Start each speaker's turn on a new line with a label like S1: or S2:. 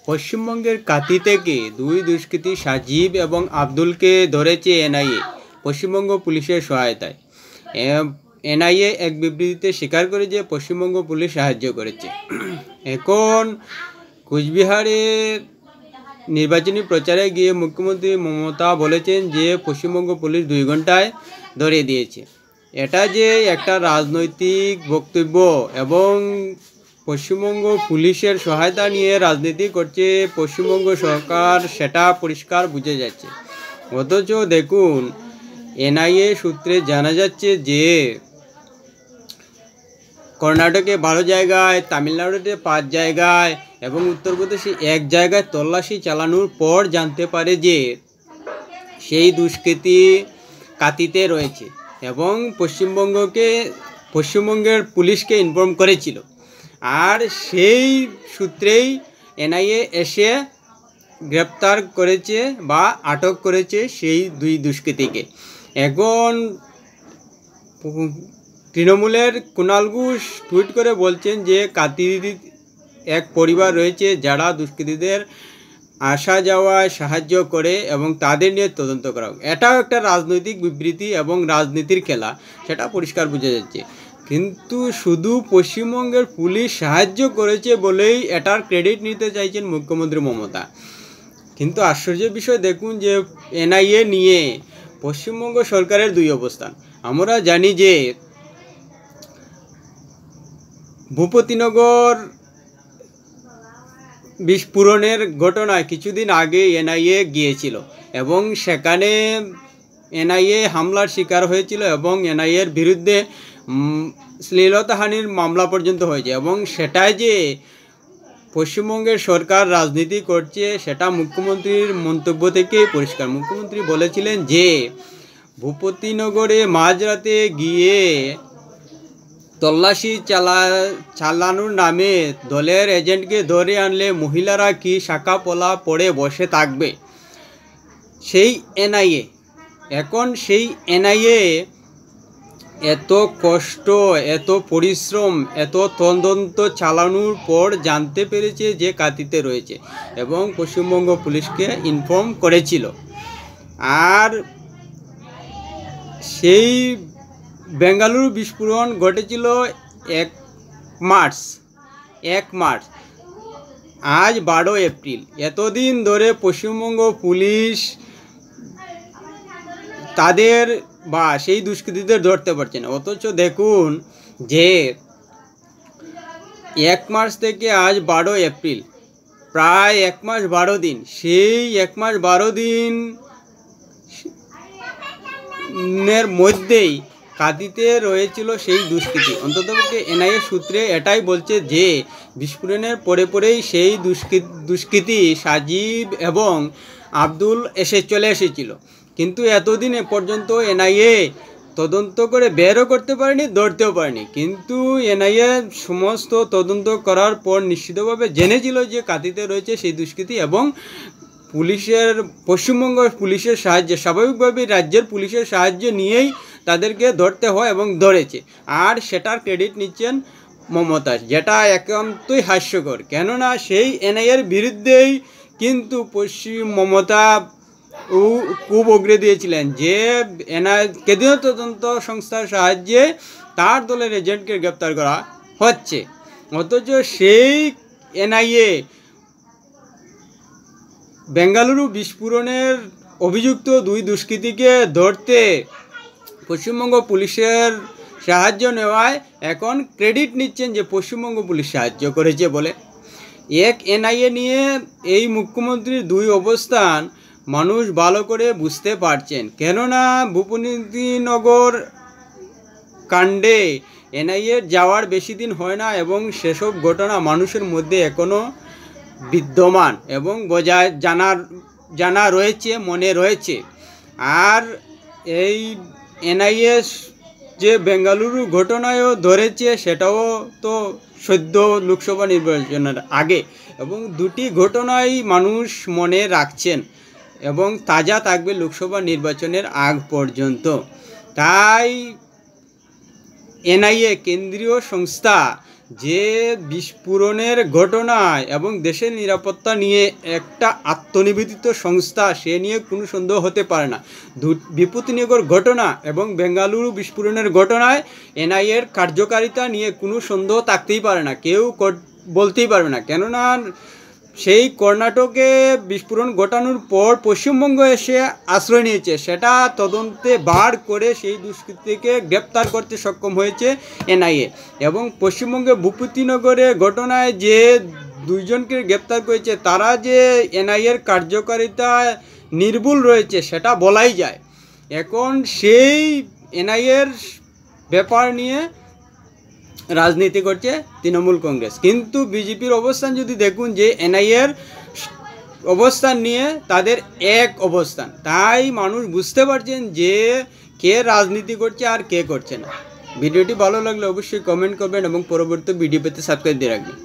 S1: পশ্চিমবঙ্গের কাতি থেকে দুই দুষ্কৃতী সাজিব এবং আব্দুলকে ধরেছে এনআইএ পশ্চিমবঙ্গ পুলিশের সহায়তায়। এনআইএ এক বিবৃতিতে স্বীকার করে যে পশ্চিমবঙ্গ পুলিশ সাহায্য করেছে। এখন কুচবিহারে নির্বাচনী প্রচারে গিয়ে মুখ্যমন্ত্রী মমতা বলেছেন যে পশ্চিমবঙ্গ পুলিশ 2 ঘন্টায় ধরে দিয়েছে। এটা যে একটা রাজনৈতিক বক্তব্য এবং পশ্চিমবঙ্গ পুলিশের সহায়তা নিয়ে রাজনীতি করছে পশ্চিমবঙ্গ সরকার, সেটা পরিষ্কার বুঝে যাচ্ছে। অথচ দেখুন, এনআইএ সূত্রে জানা যাচ্ছে যে কর্ণাটকে 12 জায়গায়, তামিলনাড়ুতে 5 জায়গায় এবং উত্তরপ্রদেশে 1 জায়গায় তল্লাশি চালানোর পর জানতে পারে যে সেই দুষ্কৃতী কাতিতে রয়েছে এবং পশ্চিমবঙ্গের পুলিশকে ইনফর্ম করেছিল। আর সেই সূত্রেই এনআইএ এসে গ্রেপ্তার করেছে বা আটক করেছে সেই 2 দুষ্কৃতীকে। এখন তৃণমূলের কুণাল ঘোষ টুইট করে বলছেন যে কাতির এক পরিবার রয়েছে যারা দুষ্কৃতীদের আসা যাওয়ায় সাহায্য করে এবং তাদের নিয়ে তদন্ত করা হোক। এটাও একটা রাজনৈতিক বিবৃতি এবং রাজনীতির খেলা, সেটা পরিষ্কার বোঝা যাচ্ছে। কিন্তু শুধু পশ্চিমবঙ্গের পুলিশ সাহায্য করেছে বলেই এটার ক্রেডিট নিতে চাইছেন মুখ্যমন্ত্রী মমতা। কিন্তু আশ্চর্যের বিষয় দেখুন যে এনআইএ নিয়ে পশ্চিমবঙ্গ সরকারের 2 অবস্থান। আমরা জানি যে ভূপতিনগর বিস্ফোরণের ঘটনায় কিছুদিন আগে এনআইএ গিয়েছিল এবং সেখানে এনআইএ হামলার শিকার হয়েছিল এবং এনআইএর বিরুদ্ধে শ্লীলতাহানির মামলা পর্যন্ত হয়েছে। এবং সেটাই যে পশ্চিমবঙ্গের সরকার রাজনীতি করছে সেটা মুখ্যমন্ত্রীর মন্তব্য থেকেই পরিষ্কার। মুখ্যমন্ত্রী বলেছিলেন যে ভূপতিনগরে মাঝরাতে গিয়ে তল্লাশি চালানোর নামে দলের এজেন্টকে ধরে আনলে মহিলারা কি শাখা পলা পড়ে বসে থাকবে? সেই এনআইএ, এখন সেই এনআইএ এত কষ্ট, এত পরিশ্রম, এত তদন্ত চালানোর পর জানতে পেরেছে যে কাতিতে রয়েছে এবং পশ্চিমবঙ্গ পুলিশকে ইনফর্ম করেছিল। আর সেই বেঙ্গালুরু বিস্ফোরণ ঘটেছিল 1 মার্চ, আজ 12 এপ্রিল। এতদিন ধরে পশ্চিমবঙ্গ পুলিশ তাদের বা সেই দুষ্কৃতীদের ধরতে পারছে না। অথচ দেখুন যে 1 মার্চ থেকে আজ 12 এপ্রিল, প্রায় 1 মাস 12 দিন। সেই 1 মাস 12 দিনের মধ্যেই কাতিতে রয়েছিল সেই দুষ্কৃতী। অন্ততপক্ষে এনআইএ সূত্রে এটাই বলছে যে বিস্ফোরণের পরেই সেই দুষ্কৃতী সাজিব এবং আব্দুল চলে এসেছিল। কিন্তু এতদিন পর্যন্ত এনআইএ তদন্ত করে বেরও করতে পারেনি, ধরতেও পারেনি। কিন্তু এনআইএ সমস্ত তদন্ত করার পর নিশ্চিতভাবে জেনেছিল যে কাতিতে রয়েছে সেই দুষ্কৃতী এবং পশ্চিমবঙ্গ পুলিশের সাহায্যে, স্বাভাবিকভাবেই রাজ্যের পুলিশের সাহায্য নিয়েই তাদেরকে ধরতে হয় এবং ধরেছে। আর সেটার ক্রেডিট নিচ্ছেন মমতা, যেটা একান্তই হাস্যকর। কেননা সেই এনআইএর বিরুদ্ধেই কিন্তু মমতা খুব অগ্রে দিয়েছিলেন যে কেন্দ্রীয় তদন্ত সংস্থার সাহায্যে তার দলের এজেন্টকে গ্রেপ্তার করা হচ্ছে। অথচ সেই এনআইএ বেঙ্গালুরু বিস্ফোরণের অভিযুক্ত 2 দুষ্কৃতীকে ধরতে পশ্চিমবঙ্গ পুলিশের সাহায্য নেওয়ায় এখন ক্রেডিট নিচ্ছেন যে পশ্চিমবঙ্গ পুলিশ সাহায্য করেছে বলে। এনআইএ নিয়ে এই মুখ্যমন্ত্রীর 2 অবস্থান মানুষ ভালো করে বুঝতে পারছেন। কেননা ভূপতিনগর কাণ্ডে এনআইএর যাওয়ার বেশি দিন হয় না এবং সেসব ঘটনা মানুষের মধ্যে এখনও বিদ্যমান এবং জানা রয়েছে, মনে রয়েছে। আর এই এনআইএ যে বেঙ্গালুরু ঘটনায়ও ধরেছে সেটাও তো সদ্য লোকসভা নির্বাচনের আগে এবং 2টি ঘটনাই মানুষ মনে রাখছেন এবং তাজা থাকবে লোকসভা নির্বাচনের আগ পর্যন্ত। তাই এনআইএ কেন্দ্রীয় সংস্থা যে বিস্ফোরণের ঘটনায় এবং দেশের নিরাপত্তা নিয়ে একটা আত্মনিবেদিত সংস্থা, সে নিয়ে কোনো সন্দেহ হতে পারে না। বিভূতিনগর ঘটনা এবং বেঙ্গালুরু বিস্ফোরণের ঘটনায় এনআইএর কার্যকারিতা নিয়ে কোনো সন্দেহ থাকতেই পারে না, কেউ বলতেই পারবে না। কেননা সেই কর্ণাটকে বিস্ফোরণ ঘটানোর পর পশ্চিমবঙ্গ এসে আশ্রয় নিয়েছে, সেটা তদন্তে বার করে সেই দুষ্কৃতীকে গ্রেপ্তার করতে সক্ষম হয়েছে এনআইএ। এবং পশ্চিমবঙ্গে ভূপতিনগরে ঘটনায় যে দুইজনকে গ্রেপ্তার করেছে, তারা যে এনআইএর কার্যকারিতা নির্ভুল রয়েছে সেটা বলাই যায়। এখন সেই এনআইএর ব্যাপার নিয়ে রাজনীতি করছে তৃণমূল কংগ্রেস, কিন্তু বিজেপির অবস্থান যদি দেখুন যে এনআইএর অবস্থান নিয়ে তাদের এক অবস্থান, তাই মানুষ বুঝতে পারছেন যে কে রাজনীতি করছে আর কে করছে না। ভিডিওটি ভালো লাগলে অবশ্যই কমেন্ট করবেন এবং পরবর্তী ভিডিও পেতে সাবস্ক্রাইব দিয়ে রাখবেন।